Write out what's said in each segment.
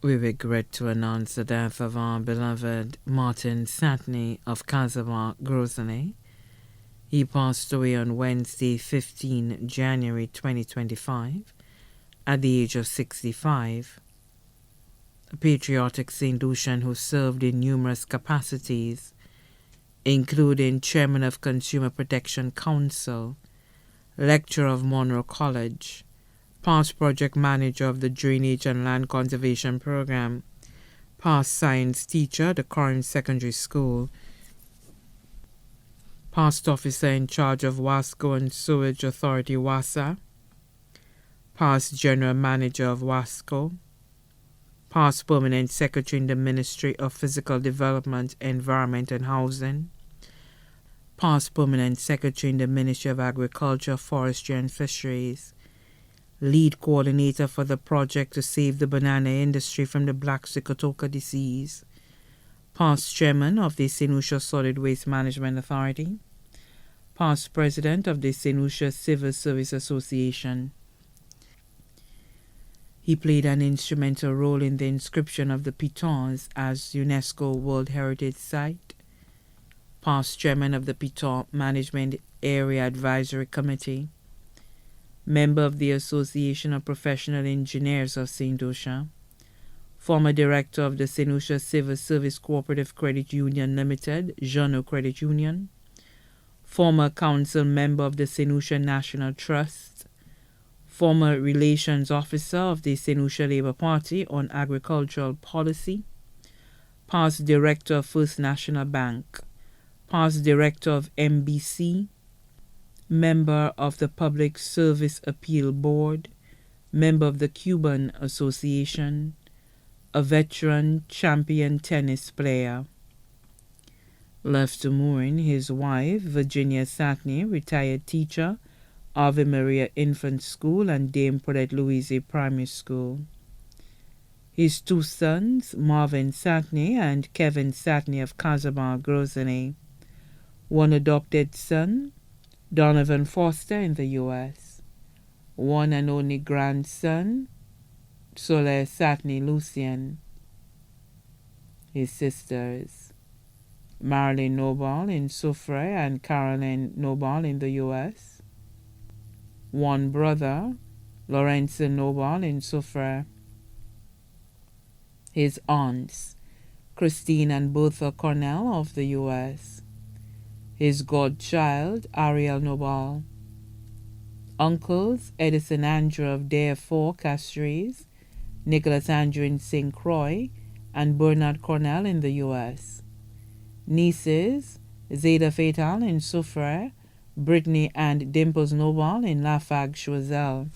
We regret to announce the death of our beloved Martin Satney of Casabar, Grozny. He passed away on Wednesday, 15 January 2025, at the age of 65. A patriotic St. Lucian who served in numerous capacities, including Chairman of Consumer Protection Council, Lecturer of Monroe College, past project manager of the Drainage and Land Conservation Program, past science teacher at the Corinth Secondary School, past officer in charge of Wasco and Sewage Authority WASA, past general manager of Wasco, past permanent secretary in the Ministry of Physical Development, Environment and Housing, past permanent secretary in the Ministry of Agriculture, Forestry and Fisheries, lead coordinator for the project to save the banana industry from the black Sicotoca disease, past chairman of the St. Lucia Solid Waste Management Authority, past president of the St. Lucia Civil Service Association. He played an instrumental role in the inscription of the Pitons as UNESCO World Heritage Site, past chairman of the Piton Management Area Advisory Committee, member of the Association of Professional Engineers of St. Lucia, former director of the St. Lucia Civil Service Cooperative Credit Union Limited, Jeannot Credit Union, former council member of the St. Lucia National Trust, former relations officer of the St. Lucia Labour Party on agricultural policy, past director of First National Bank, past director of MBC, member of the Public Service Appeal Board, member of the Cuban Association, a veteran champion tennis player. Left to mourn his wife, Virginia Satney, retired teacher, Ave Maria Infant School and Dame Paulette Louise Primary School. His two sons, Marvin Satney and Kevin Satney of Casabar, Grozny. One adopted son, Donovan Foster in the U.S. One and only grandson, Soleil Satney Lucien. His sisters, Marilyn Noble in Soufre and Caroline Noble in the U.S. One brother, Lorenzo Noble in Soufre. His aunts, Christine and Bertha Cornell of the U.S. His godchild, Ariel Noble. Uncles, Edison Andrew of Dare 4, Castries, Nicholas Andrew in St. Croix, and Bernard Cornell in the U.S. Nieces, Zeta Fatal in Soufre, Brittany and Dimples Noble in Lafargue, Choiseul.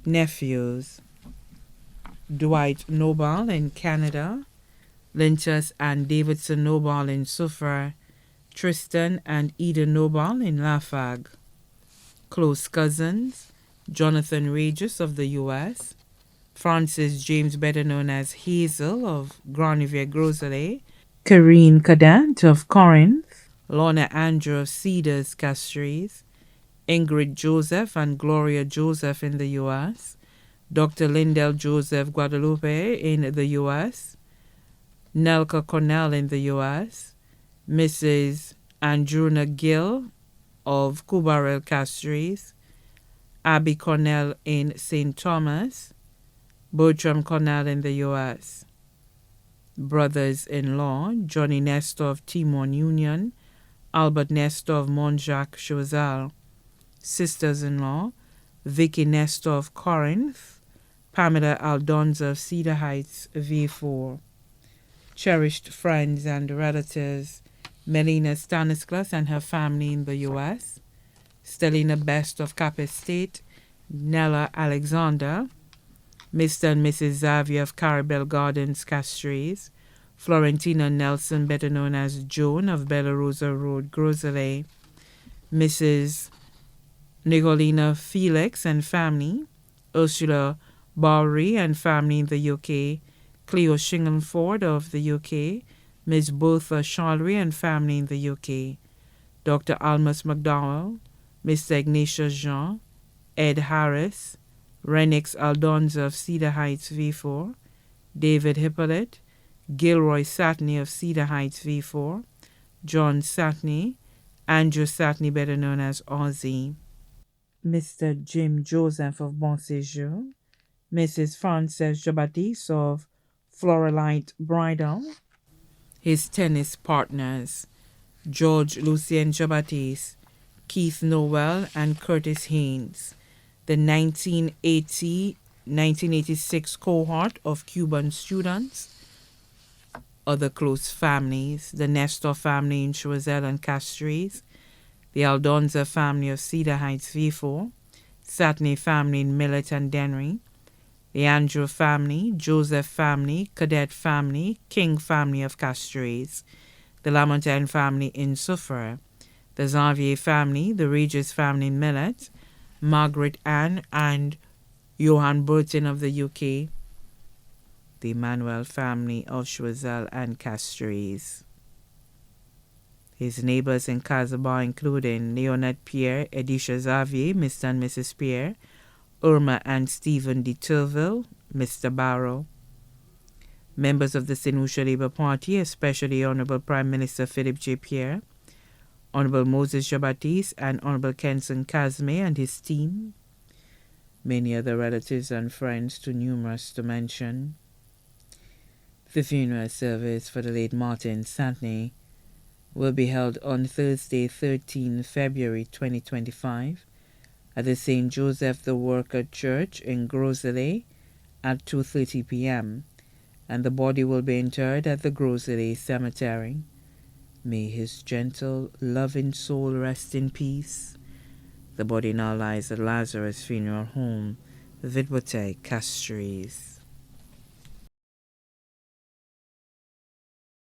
Nephews, Dwight Noble in Canada, Lintus and Davidson Noble in Soufre, Tristan and Eden Noble in Lafargue. Close cousins, Jonathan Regis of the U.S., Francis James, better known as Hazel of Granivier Grosselet, Karine Cadant of Corinth, Lorna Andrew of Cedars, Castries, Ingrid Joseph and Gloria Joseph in the U.S., Dr. Lindell Joseph Guadalupe in the U.S., Nelka Cornell in the U.S., Mrs. Andruna Gill of Cubarel Castries, Abby Cornell in St. Thomas, Bertram Cornell in the U.S. Brothers-in-law, Johnny Nestor of Timon Union, Albert Nestor of Montjacques, Choiseul. Sisters-in-law, Vicky Nestor of Corinth, Pamela Aldonza of Cedar Heights, V4. Cherished friends and relatives, Melina Stanislas and her family in the U.S., Stellina Best of Cap Estate, Nella Alexander, Mr. and Mrs. Xavier of Carabel Gardens, Castries, Florentina Nelson, better known as Joan of Bella Rosa Road, Grosselet, Mrs. Nicolina Felix and family, Ursula Bowery and family in the UK, Cleo Shingleford of the UK, Miss Bertha Charlery and family in the UK, Dr. Almus McDowell, Mr. Ignatius Jean, Ed Harris, Renix Aldonza of Cedar Heights, V4, David Hippolyte, Gilroy Satney of Cedar Heights V4, John Satney, Andrew Satney, better known as Ozzy, Mr. Jim Joseph of Bon Séjour, Mrs. Frances Jobatis of Floralite Bridal, his tennis partners, George Lucien Jobatis, Keith Noel, and Curtis Haynes, the 1986 cohort of Cuban students, other close families, the Nestor family in Choiseul and Castries, the Aldonza family of Cedar Heights V4, Satney family in Millet and Dennery, the Andrew family, Joseph family, Cadet family, King family of Castries, the Lamontagne family in Soufrière, the Xavier family, the Regis family in Millet, Margaret Ann and Johan Burton of the UK, the Emmanuel family of Choiseul and Castries. His neighbors in Casablanca including Leonette Pierre, Edisha Xavier, Mr. and Mrs. Pierre, Irma and Stephen de Turville, Mr. Barrow. Members of the St. Lucia Labour Party, especially Honorable Prime Minister Philip J. Pierre, Honorable Moses Jobatis, and Honorable Kenson Casme and his team. Many other relatives and friends, too numerous to mention. The funeral service for the late Martin Satney will be held on Thursday, 13 February 2025 at the St. Joseph the Worker Church in Grosley at 2:30 p.m., and the body will be interred at the Grosley Cemetery. May his gentle, loving soul rest in peace. The body now lies at Lazarus Funeral Home, Vidbote, Castries.